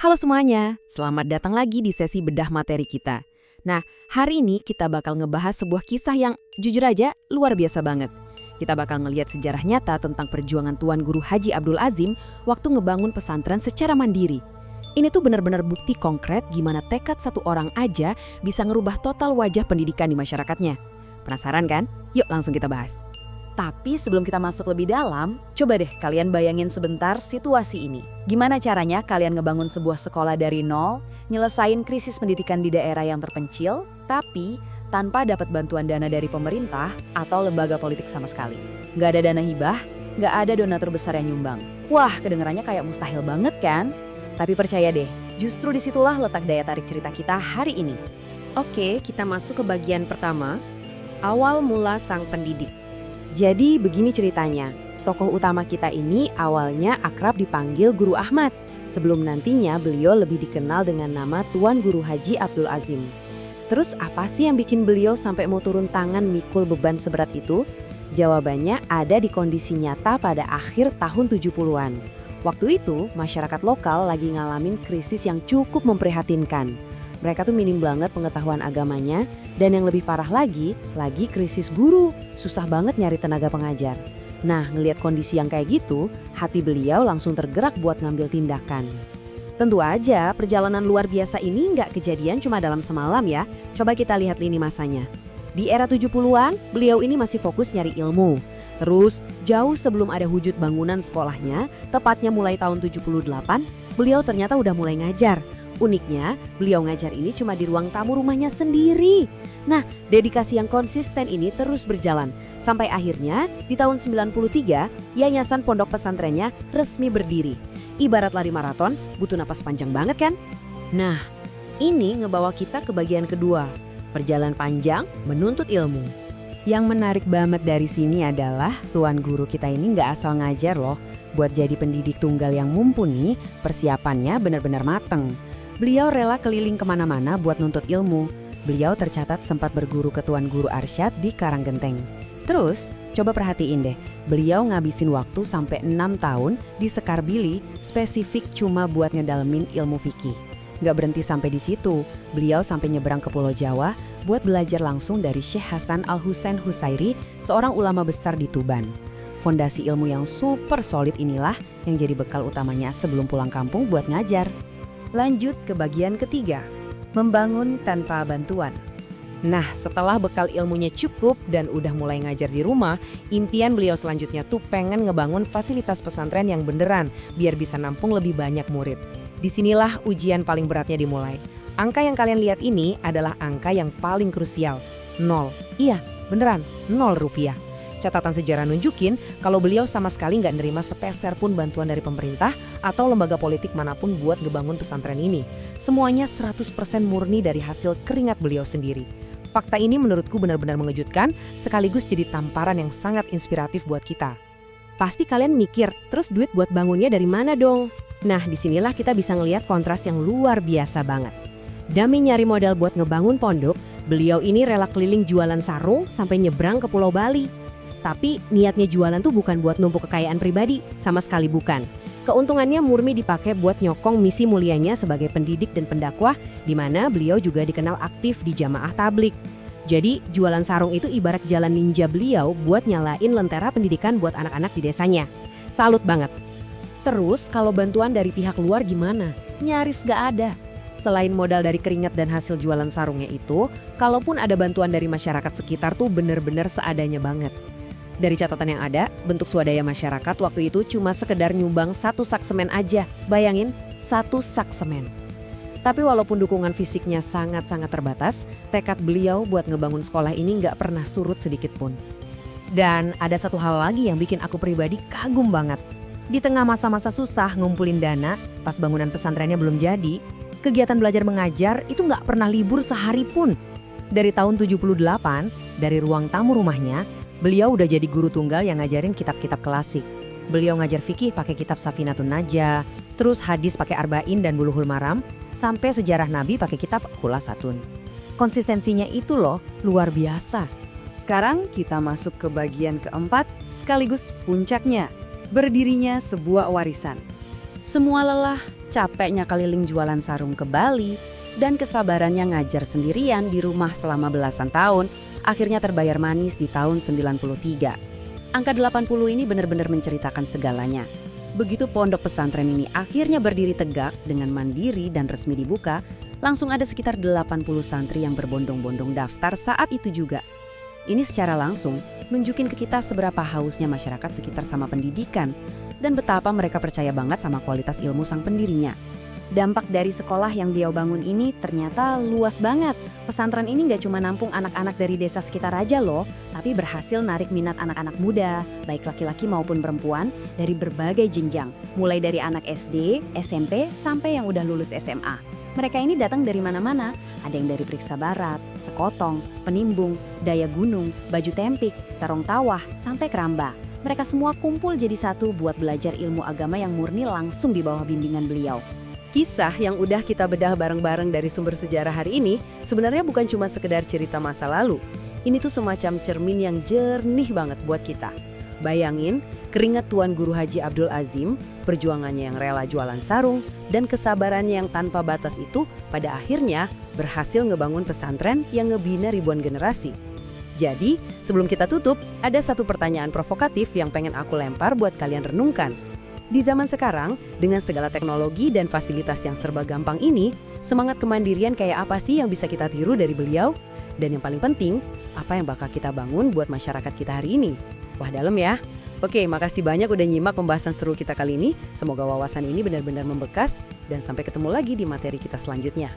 Halo semuanya, selamat datang lagi di sesi bedah materi kita. Nah, hari ini kita bakal ngebahas sebuah kisah yang jujur aja luar biasa banget. Kita bakal ngelihat sejarah nyata tentang perjuangan Tuan Guru Haji Abdul Azim waktu ngebangun pesantren secara mandiri. Ini tuh benar-benar bukti konkret gimana tekad satu orang aja bisa ngerubah total wajah pendidikan di masyarakatnya. Penasaran kan? Yuk langsung kita bahas. Tapi sebelum kita masuk lebih dalam, coba deh kalian bayangin sebentar situasi ini. Gimana caranya kalian ngebangun sebuah sekolah dari nol, nyelesain krisis pendidikan di daerah yang terpencil, tapi tanpa dapat bantuan dana dari pemerintah atau lembaga politik sama sekali. Nggak ada dana hibah, nggak ada donatur besar yang nyumbang. Wah, kedengarannya kayak mustahil banget kan? Tapi percaya deh, justru disitulah letak daya tarik cerita kita hari ini. Oke, kita masuk ke bagian pertama, awal mula sang pendidik. Jadi begini ceritanya, tokoh utama kita ini awalnya akrab dipanggil Guru Ahmad, sebelum nantinya beliau lebih dikenal dengan nama Tuan Guru Haji Abdul Azim. Terus apa sih yang bikin beliau sampai mau turun tangan mikul beban seberat itu? Jawabannya ada di kondisi nyata pada akhir tahun 70-an. Waktu itu, masyarakat lokal lagi ngalamin krisis yang cukup memprihatinkan. Mereka tuh minim banget pengetahuan agamanya, dan yang lebih parah lagi krisis guru. Susah banget nyari tenaga pengajar. Nah, ngelihat kondisi yang kayak gitu, hati beliau langsung tergerak buat ngambil tindakan. Tentu aja, perjalanan luar biasa ini nggak kejadian cuma dalam semalam ya. Coba kita lihat lini masanya. Di era 70-an, beliau ini masih fokus nyari ilmu. Terus, jauh sebelum ada wujud bangunan sekolahnya, tepatnya mulai tahun 78, beliau ternyata udah mulai ngajar. Uniknya, beliau ngajar ini cuma di ruang tamu rumahnya sendiri. Nah, dedikasi yang konsisten ini terus berjalan. Sampai akhirnya, di tahun 93, yayasan pondok pesantrennya resmi berdiri. Ibarat lari maraton, butuh napas panjang banget kan? Nah, ini ngebawa kita ke bagian kedua. Perjalanan panjang menuntut ilmu. Yang menarik banget dari sini adalah Tuan Guru kita ini nggak asal ngajar loh. Buat jadi pendidik tunggal yang mumpuni, persiapannya benar-benar mateng. Beliau rela keliling kemana-mana buat nuntut ilmu. Beliau tercatat sempat berguru ke Tuan Guru Arsyad di Karanggenteng. Terus, coba perhatiin deh, beliau ngabisin waktu sampai 6 tahun di Sekarbili spesifik cuma buat ngedalemin ilmu fikih. Nggak berhenti sampai di situ, beliau sampai nyebrang ke Pulau Jawa buat belajar langsung dari Syekh Hasan Al-Husain Husairi, seorang ulama besar di Tuban. Fondasi ilmu yang super solid inilah yang jadi bekal utamanya sebelum pulang kampung buat ngajar. Lanjut ke bagian ketiga, membangun tanpa bantuan. Nah, setelah bekal ilmunya cukup dan udah mulai ngajar di rumah, impian beliau selanjutnya tuh pengen ngebangun fasilitas pesantren yang beneran, biar bisa nampung lebih banyak murid. Disinilah ujian paling beratnya dimulai. Angka yang kalian lihat ini adalah angka yang paling krusial, 0. Iya, beneran, 0 rupiah. Catatan sejarah nunjukin kalau beliau sama sekali nggak nerima sepeser pun bantuan dari pemerintah atau lembaga politik manapun buat ngebangun pesantren ini. Semuanya 100% murni dari hasil keringat beliau sendiri. Fakta ini menurutku benar-benar mengejutkan, sekaligus jadi tamparan yang sangat inspiratif buat kita. Pasti kalian mikir, terus duit buat bangunnya dari mana dong? Nah, disinilah kita bisa ngelihat kontras yang luar biasa banget. Demi nyari modal buat ngebangun pondok, beliau ini rela keliling jualan sarung sampai nyebrang ke Pulau Bali. Tapi niatnya jualan tuh bukan buat numpuk kekayaan pribadi, sama sekali bukan. Keuntungannya murni dipakai buat nyokong misi mulianya sebagai pendidik dan pendakwah, di mana beliau juga dikenal aktif di jamaah tablik. Jadi jualan sarung itu ibarat jalan ninja beliau buat nyalain lentera pendidikan buat anak-anak di desanya. Salut banget. Terus kalau bantuan dari pihak luar gimana? Nyaris gak ada. Selain modal dari keringat dan hasil jualan sarungnya itu, kalaupun ada bantuan dari masyarakat sekitar tuh bener-bener seadanya banget. Dari catatan yang ada, bentuk swadaya masyarakat waktu itu cuma sekedar nyumbang 1 sak semen aja. Bayangin, 1 sak semen. Tapi walaupun dukungan fisiknya sangat-sangat terbatas, tekad beliau buat ngebangun sekolah ini nggak pernah surut sedikit pun. Dan ada satu hal lagi yang bikin aku pribadi kagum banget. Di tengah masa-masa susah ngumpulin dana, pas bangunan pesantrennya belum jadi, kegiatan belajar mengajar itu nggak pernah libur sehari pun. Dari tahun 78, dari ruang tamu rumahnya, beliau udah jadi guru tunggal yang ngajarin kitab-kitab klasik. Beliau ngajar fikih pakai kitab Safinatun Najah, terus hadis pakai Arba'in dan Bulughul Maram, sampai sejarah Nabi pakai kitab Khulasatun. Konsistensinya itu loh, luar biasa. Sekarang kita masuk ke bagian keempat, sekaligus puncaknya, berdirinya sebuah warisan. Semua lelah capeknya keliling jualan sarung ke Bali, dan kesabarannya ngajar sendirian di rumah selama belasan tahun, akhirnya terbayar manis di tahun 93. Angka 80 ini benar-benar menceritakan segalanya. Begitu pondok pesantren ini akhirnya berdiri tegak dengan mandiri dan resmi dibuka, langsung ada sekitar 80 santri yang berbondong-bondong daftar saat itu juga. Ini secara langsung nunjukin ke kita seberapa hausnya masyarakat sekitar sama pendidikan dan betapa mereka percaya banget sama kualitas ilmu sang pendirinya. Dampak dari sekolah yang beliau bangun ini ternyata luas banget. Pesantren ini nggak cuma nampung anak-anak dari desa sekitar aja loh, tapi berhasil narik minat anak-anak muda, baik laki-laki maupun perempuan, dari berbagai jenjang. Mulai dari anak SD, SMP, sampai yang udah lulus SMA. Mereka ini datang dari mana-mana, ada yang dari Periksa Barat, Sekotong, Penimbung, Daya Gunung, Baju Tempik, Tarong Tawah, sampai Keramba. Mereka semua kumpul jadi satu buat belajar ilmu agama yang murni langsung di bawah bimbingan beliau. Kisah yang udah kita bedah bareng-bareng dari sumber sejarah hari ini sebenarnya bukan cuma sekedar cerita masa lalu. Ini tuh semacam cermin yang jernih banget buat kita. Bayangin, keringat Tuan Guru Haji Abdul Azim, perjuangannya yang rela jualan sarung, dan kesabarannya yang tanpa batas itu pada akhirnya berhasil ngebangun pesantren yang ngebina ribuan generasi. Jadi, sebelum kita tutup, ada satu pertanyaan provokatif yang pengen aku lempar buat kalian renungkan. Di zaman sekarang, dengan segala teknologi dan fasilitas yang serba gampang ini, semangat kemandirian kayak apa sih yang bisa kita tiru dari beliau? Dan yang paling penting, apa yang bakal kita bangun buat masyarakat kita hari ini? Wah, dalam ya. Oke, makasih banyak udah nyimak pembahasan seru kita kali ini. Semoga wawasan ini benar-benar membekas dan sampai ketemu lagi di materi kita selanjutnya.